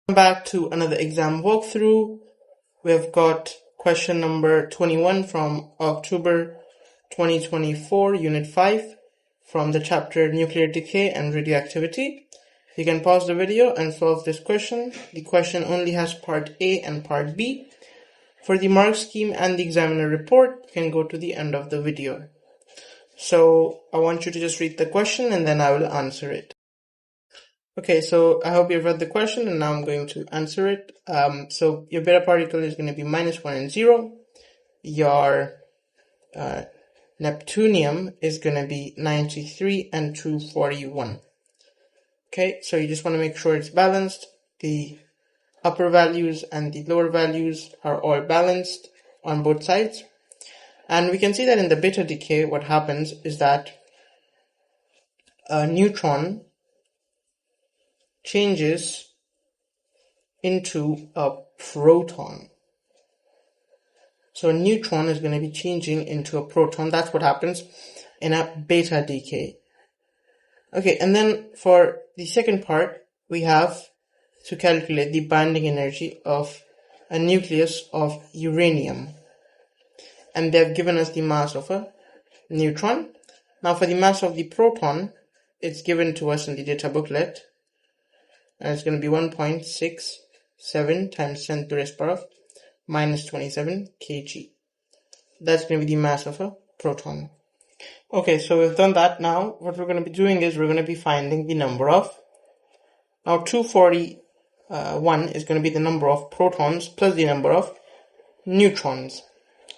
Back to another exam walkthrough. We've got question number 21 from October 2024, Unit 5, from the chapter Nuclear Decay and Radioactivity. You can pause the video and solve this question. The question only has part A and part B. For the mark scheme and the examiner report, you can go to the end of the video. So I want you to just read the question and then I will answer it. Okay, so I hope you've read the question and now I'm going to answer it. So your beta particle is going to be -1 and 0. Your neptunium is going to be 93 and 241. Okay, so you just want to make sure it's balanced. The upper values and the lower values are all balanced on both sides. And we can see that in the beta decay, what happens is that a neutron changes into a proton. So a neutron is going to be changing into a proton. That's what happens in a beta decay. Okay, and then for the second part, we have to calculate the binding energy of a nucleus of uranium. And they've given us the mass of a neutron. Now for the mass of the proton, it's given to us in the data booklet. And it's going to be 1.67 times 10 to the raised power of -27 kg. That's going to be the mass of a proton. Okay, so we've done that. Now what we're going to be doing is we're going to be finding the number of, now 241 is going to be the number of protons plus the number of neutrons.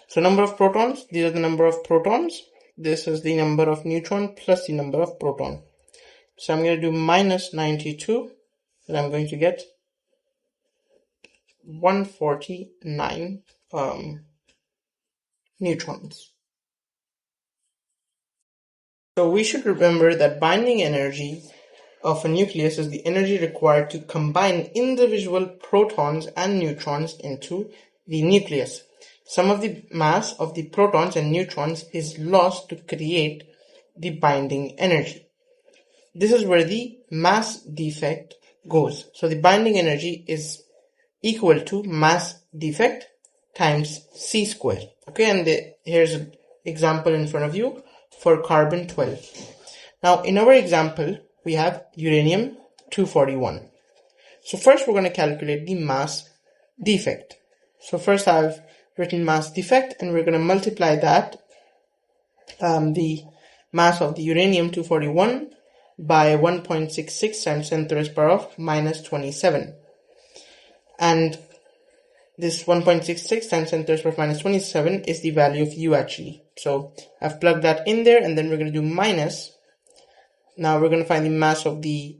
So number of protons, these are the number of protons. This is the number of neutron plus the number of proton. So I'm going to do -92. And I'm going to get 149 neutrons. So we should remember that binding energy of a nucleus is the energy required to combine individual protons and neutrons into the nucleus. Some of the mass of the protons and neutrons is lost to create the binding energy. This is where the mass defect goes. So the binding energy is equal to mass defect times c square. Okay, and here's an example in front of you for carbon 12. Now in our example, we have uranium 241. So first we're going to calculate the mass defect. So first I've written mass defect and we're going to multiply that, the mass of the uranium 241 by 1.66 times 10 to the raised power of -27. And this 1.66 times 10 to the raised power of -27 is the value of U actually. So I've plugged that in there and then we're going to do minus. Now we're going to find the mass of the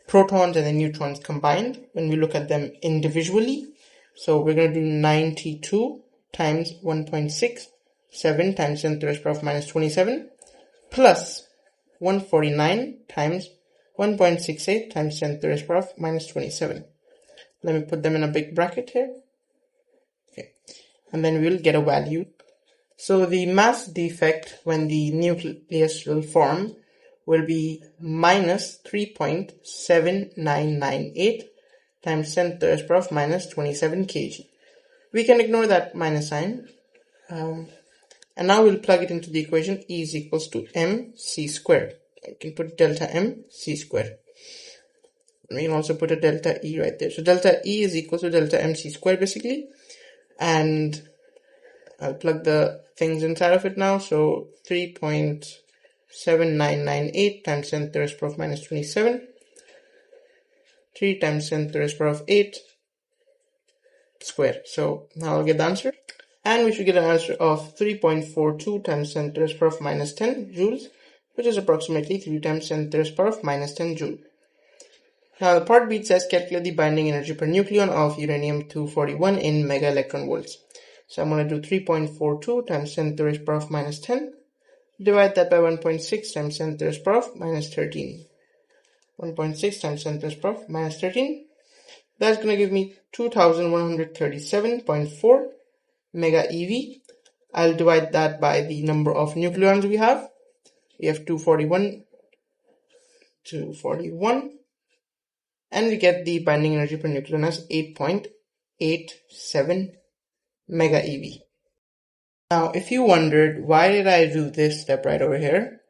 protons and the neutrons combined when we look at them individually. So we're going to do 92 times 1.67 times 10 to the raised power of -27 plus 149 times 1.68 times 10 to the raised power of -27. Let me put them in a big bracket here. Okay. And then we'll get a value. So the mass defect when the nucleus will form will be -3.7998 times 10 to the raised power of -27 kg. We can ignore that minus sign. And now we'll plug it into the equation. E is equals to mc squared. I can put delta m c squared. We can also put a delta E right there. So delta E is equals to delta mc squared basically. And I'll plug the things inside of it now. So 3.7998 times 10 to the raised power of -27. 3 times 10 to the raised power of 8 squared. So now I'll get the answer. And we should get an answer of 3.42 times 10 to the raised power of -10 joules, which is approximately 3 times 10 to the raised power of -10 joule. Now the part B says calculate the binding energy per nucleon of uranium 241 in mega electron volts. So I'm going to do 3.42 times 10 to the raised power of -10. Divide that by 1.6 times 10 to the raised power of -13. 1.6 times 10 to the raised power of -13. That's going to give me 2137.4 mega eV. I'll divide that by the number of nucleons we have. We have 241, and we get the binding energy per nucleon as 8.87 mega eV. Now, if you wondered why did I do this step right over here,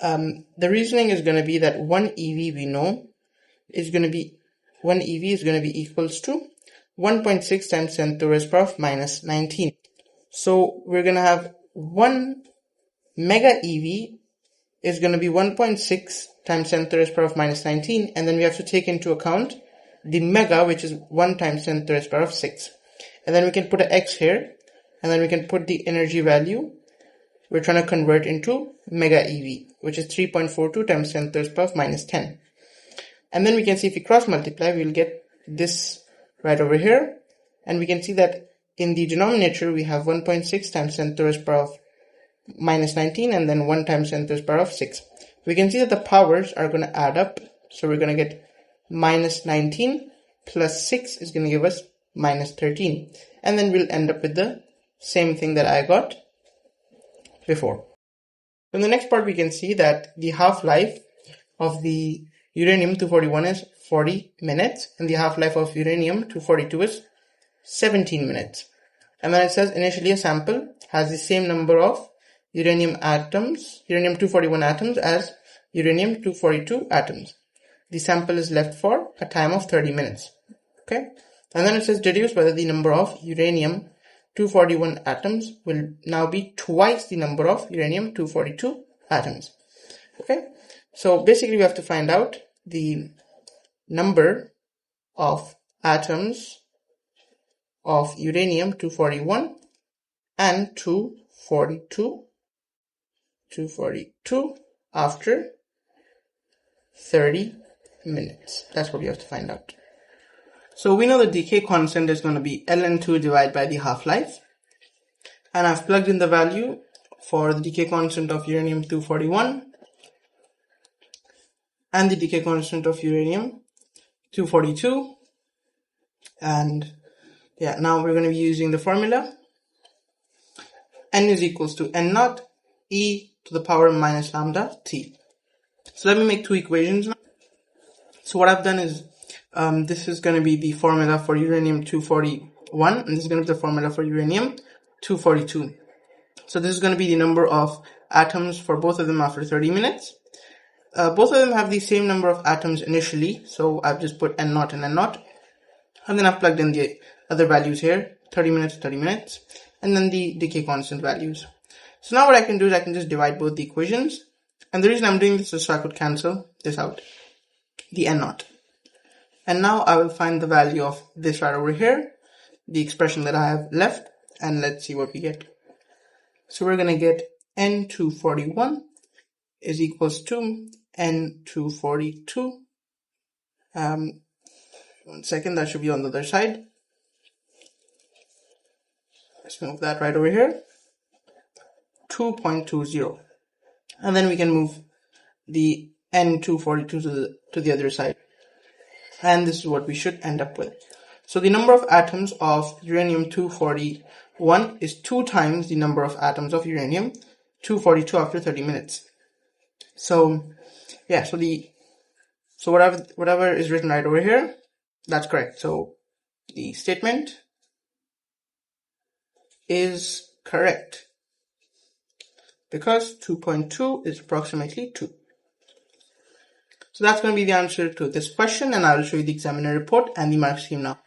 the reasoning is going to be that 1 eV we know is going to be equals to 1.6 times 10 to the raised power of minus 19. So we're going to have 1 mega eV is going to be 1.6 times 10 to the raised power of minus 19, and then we have to take into account the mega, which is 1 times 10 to the raised power of 6. And then we can put an x here, and then we can put the energy value we're trying to convert into mega eV, which is 3.42 times 10 to the raised power of minus 10. And then we can see if we cross multiply, we'll get this right over here, and we can see that in the denominator we have 1.6 times 10 to the raised power of minus 19, and then 1 times 10 to the raised power of 6. We can see that the powers are going to add up, so we're going to get minus 19 plus 6 is going to give us minus 13, and then we'll end up with the same thing that I got before. In the next part we can see that the half-life of the uranium-241 is 40 minutes, and the half-life of uranium-242 is 17 minutes. And then it says initially a sample has the same number of uranium-241 atoms as uranium-242 atoms. The sample is left for a time of 30 minutes. Okay, and then it says deduce whether the number of uranium-241 atoms will now be twice the number of uranium-242 atoms. Okay, so basically we have to find out the number of atoms of uranium-241 and 242 after 30 minutes. That's what we have to find out. So we know the decay constant is going to be ln2 divided by the half-life, and I've plugged in the value for the decay constant of uranium-241 and the decay constant of uranium-242, and yeah, now we're going to be using the formula. N is equals to n naught e to the power minus lambda t. So let me make two equations now. So what I've done is this is going to be the formula for uranium-241, and this is going to be the formula for uranium-242. So this is going to be the number of atoms for both of them after 30 minutes. Both of them have the same number of atoms initially, so I've just put n naught and n naught, and then I've plugged in the other values here, 30 minutes, 30 minutes, and then the decay constant values. So now what I can do is I can just divide both the equations, and the reason I'm doing this is so I could cancel this out, the n naught. And now I will find the value of this right over here, the expression that I have left, and let's see what we get. So we're going to get N241 is equals to N242. 1 second, that should be on the other side. Let's move that right over here. 2.20. And then we can move the N242 to the other side. And this is what we should end up with. So the number of atoms of uranium-241 is 2 times the number of atoms of uranium-242 after 30 minutes. So yeah, so whatever is written right over here, that's correct. So the statement is correct because 2.2 is approximately 2. So that's going to be the answer to this question, and I will show you the examiner report and the mark scheme now.